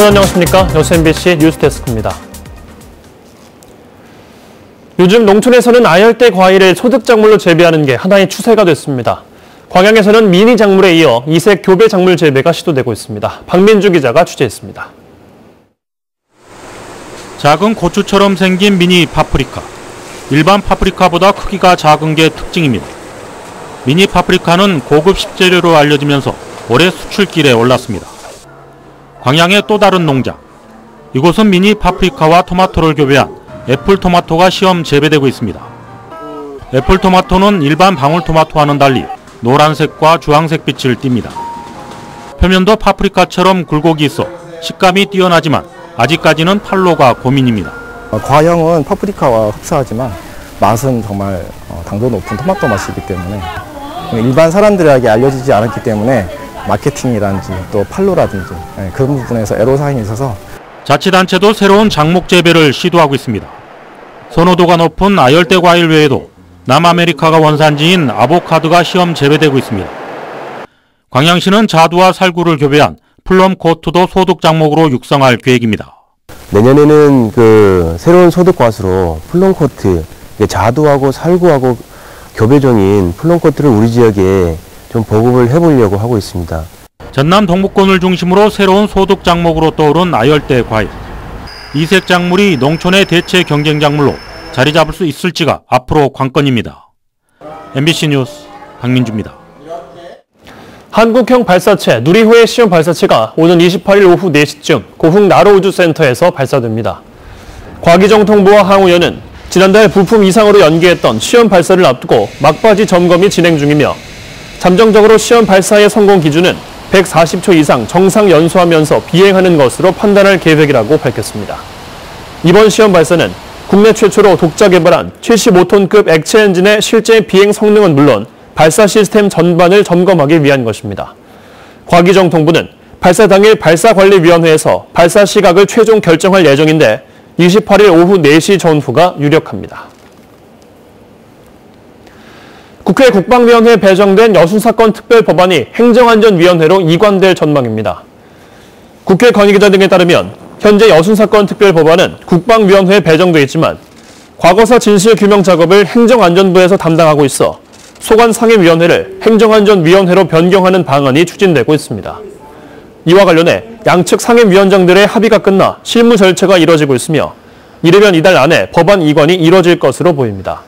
여러분 안녕하십니까? 여수 MBC 뉴스데스크입니다. 요즘 농촌에서는 아열대 과일을 소득작물로 재배하는 게 하나의 추세가 됐습니다. 광양에서는 미니 작물에 이어 이색 교배 작물 재배가 시도되고 있습니다. 박민주 기자가 취재했습니다. 작은 고추처럼 생긴 미니 파프리카. 일반 파프리카보다 크기가 작은 게 특징입니다. 미니 파프리카는 고급 식재료로 알려지면서 올해 수출길에 올랐습니다. 광양의 또 다른 농장. 이곳은 미니 파프리카와 토마토를 교배한 애플토마토가 시험 재배되고 있습니다. 애플토마토는 일반 방울토마토와는 달리 노란색과 주황색 빛을 띱니다. 표면도 파프리카처럼 굴곡이 있어 식감이 뛰어나지만 아직까지는 판로가 고민입니다. 과형은 파프리카와 흡사하지만 맛은 정말 당도 높은 토마토 맛이기 때문에 일반 사람들에게 알려지지 않았기 때문에 마케팅이라든지 또 판로라든지 그런 부분에서 애로사항이 있어서 자치단체도 새로운 작목 재배를 시도하고 있습니다. 선호도가 높은 아열대 과일 외에도 남아메리카가 원산지인 아보카도가 시험 재배되고 있습니다. 광양시는 자두와 살구를 교배한 플럼코트도 소득 작목으로 육성할 계획입니다. 내년에는 새로운 소득 과수로 플럼코트, 자두하고 살구하고 교배종인 플럼코트를 우리 지역에 좀 보급을 해보려고 하고 있습니다. 전남 동부권을 중심으로 새로운 소득 작목으로 떠오른 아열대 과일. 이색 작물이 농촌의 대체 경쟁 작물로 자리 잡을 수 있을지가 앞으로 관건입니다. MBC 뉴스 박민주입니다. 한국형 발사체 누리호의 시험 발사체가 오는 28일 오후 4시쯤 고흥 나로우주센터에서 발사됩니다. 과기정통부와 항우연은 지난달 부품 이상으로 연기했던 시험 발사를 앞두고 막바지 점검이 진행 중이며 잠정적으로 시험 발사의 성공 기준은 140초 이상 정상 연소하면서 비행하는 것으로 판단할 계획이라고 밝혔습니다. 이번 시험 발사는 국내 최초로 독자 개발한 75톤급 액체 엔진의 실제 비행 성능은 물론 발사 시스템 전반을 점검하기 위한 것입니다. 과기정통부는 발사 당일 발사관리위원회에서 발사 시각을 최종 결정할 예정인데 28일 오후 4시 전후가 유력합니다. 국회 국방위원회에 배정된 여순사건 특별법안이 행정안전위원회로 이관될 전망입니다. 국회 건의기자 등에 따르면 현재 여순사건 특별법안은 국방위원회에 배정돼 있지만 과거사 진실규명 작업을 행정안전부에서 담당하고 있어 소관상임위원회를 행정안전위원회로 변경하는 방안이 추진되고 있습니다. 이와 관련해 양측 상임위원장들의 합의가 끝나 실무 절차가 이뤄지고 있으며 이르면 이달 안에 법안 이관이 이뤄질 것으로 보입니다.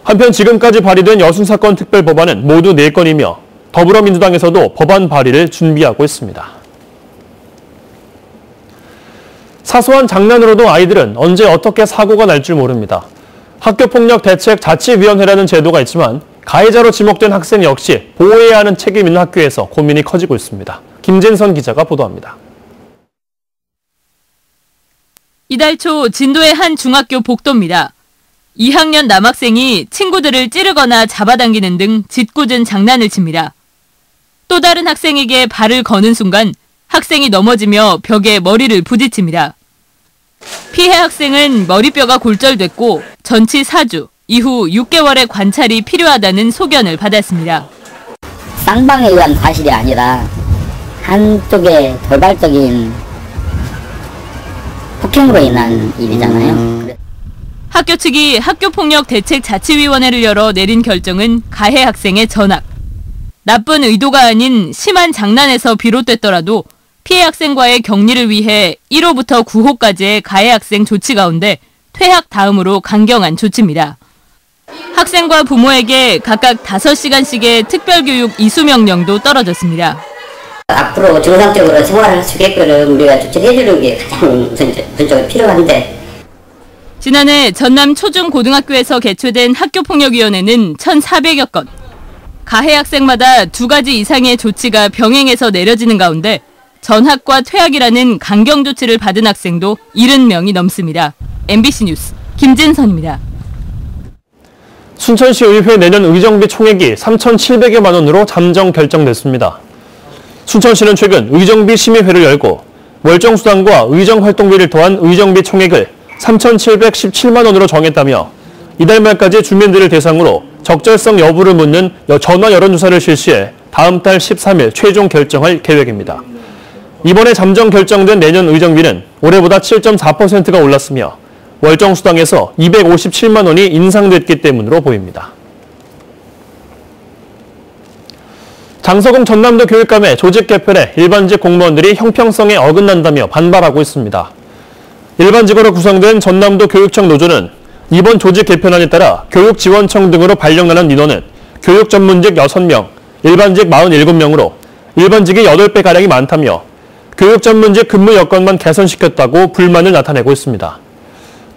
한편 지금까지 발의된 여순사건 특별법안은 모두 4건이며 더불어민주당에서도 법안 발의를 준비하고 있습니다. 사소한 장난으로도 아이들은 언제 어떻게 사고가 날 줄 모릅니다. 학교폭력대책자치위원회라는 제도가 있지만 가해자로 지목된 학생 역시 보호해야 하는 책임이 있는 학교에서 고민이 커지고 있습니다. 김진선 기자가 보도합니다. 이달 초 진도의 한 중학교 복도입니다. 2학년 남학생이 친구들을 찌르거나 잡아당기는 등 짓궂은 장난을 칩니다. 또 다른 학생에게 발을 거는 순간 학생이 넘어지며 벽에 머리를 부딪힙니다. 피해 학생은 머리뼈가 골절됐고 전치 4주, 이후 6개월의 관찰이 필요하다는 소견을 받았습니다. 쌍방에 의한 과실이 아니라 한쪽의 돌발적인 폭행으로 인한 일이잖아요. 학교 측이 학교폭력대책자치위원회를 열어 내린 결정은 가해 학생의 전학. 나쁜 의도가 아닌 심한 장난에서 비롯됐더라도 피해 학생과의 격리를 위해 1호부터 9호까지의 가해 학생 조치 가운데 퇴학 다음으로 강경한 조치입니다. 학생과 부모에게 각각 5시간씩의 특별교육 이수 명령도 떨어졌습니다. 앞으로 정상적으로 생활을 할 수 있게끔 우리가 조치를 해주는 게 가장 우선적으로 필요한데 지난해 전남 초중고등학교에서 개최된 학교폭력위원회는 1,400여 건. 가해 학생마다 2가지 이상의 조치가 병행해서 내려지는 가운데 전학과 퇴학이라는 강경 조치를 받은 학생도 70명이 넘습니다. MBC 뉴스 김진선입니다. 순천시 의회 내년 의정비 총액이 3,700여만 원으로 잠정 결정됐습니다. 순천시는 최근 의정비 심의회를 열고 월정수당과 의정활동비를 더한 의정비 총액을 3,717만 원으로 정했다며 이달 말까지 주민들을 대상으로 적절성 여부를 묻는 전화 여론조사를 실시해 다음 달 13일 최종 결정할 계획입니다. 이번에 잠정 결정된 내년 의정비는 올해보다 7.4%가 올랐으며 월정 수당에서 257만 원이 인상됐기 때문으로 보입니다. 장서공 전남도 교육감의 조직 개편에 일반직 공무원들이 형평성에 어긋난다며 반발하고 있습니다. 일반직으로 구성된 전남도 교육청 노조는 이번 조직 개편안에 따라 교육지원청 등으로 발령나는 인원은 교육 전문직 6명, 일반직 47명으로 일반직이 8배가량이 많다며 교육 전문직 근무 여건만 개선시켰다고 불만을 나타내고 있습니다.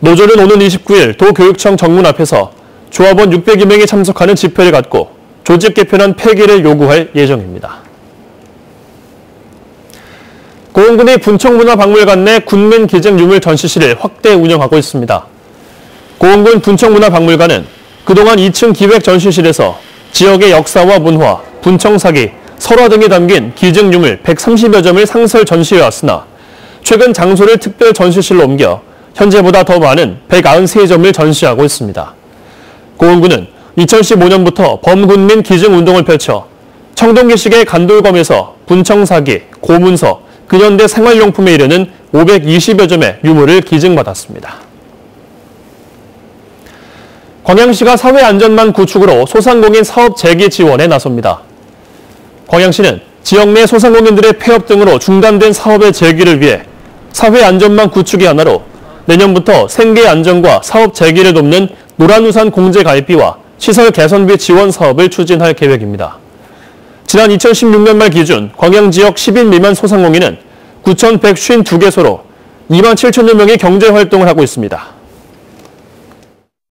노조는 오는 29일 도교육청 정문 앞에서 조합원 600여 명이 참석하는 집회를 갖고 조직 개편안 폐기를 요구할 예정입니다. 고흥군이 분청문화박물관 내 군민 기증 유물 전시실을 확대 운영하고 있습니다. 고흥군 분청문화박물관은 그동안 2층 기획 전시실에서 지역의 역사와 문화, 분청사기, 설화 등이 담긴 기증 유물 130여 점을 상설 전시해왔으나 최근 장소를 특별 전시실로 옮겨 현재보다 더 많은 193점을 전시하고 있습니다. 고흥군은 2015년부터 범군민 기증운동을 펼쳐 청동기식의 간돌검에서 분청사기, 고문서, 근현대 생활용품에 이르는 520여 점의 유물을 기증받았습니다. 광양시가 사회안전망 구축으로 소상공인 사업 재개 지원에 나섭니다. 광양시는 지역 내 소상공인들의 폐업 등으로 중단된 사업의 재개를 위해 사회안전망 구축의 하나로 내년부터 생계 안정과 사업 재개를 돕는 노란우산 공제 가입비와 시설 개선비 지원 사업을 추진할 계획입니다. 지난 2016년 말 기준 광양 지역 10인 미만 소상공인은 9,152개소로 2만 7천여 명이 경제활동을 하고 있습니다.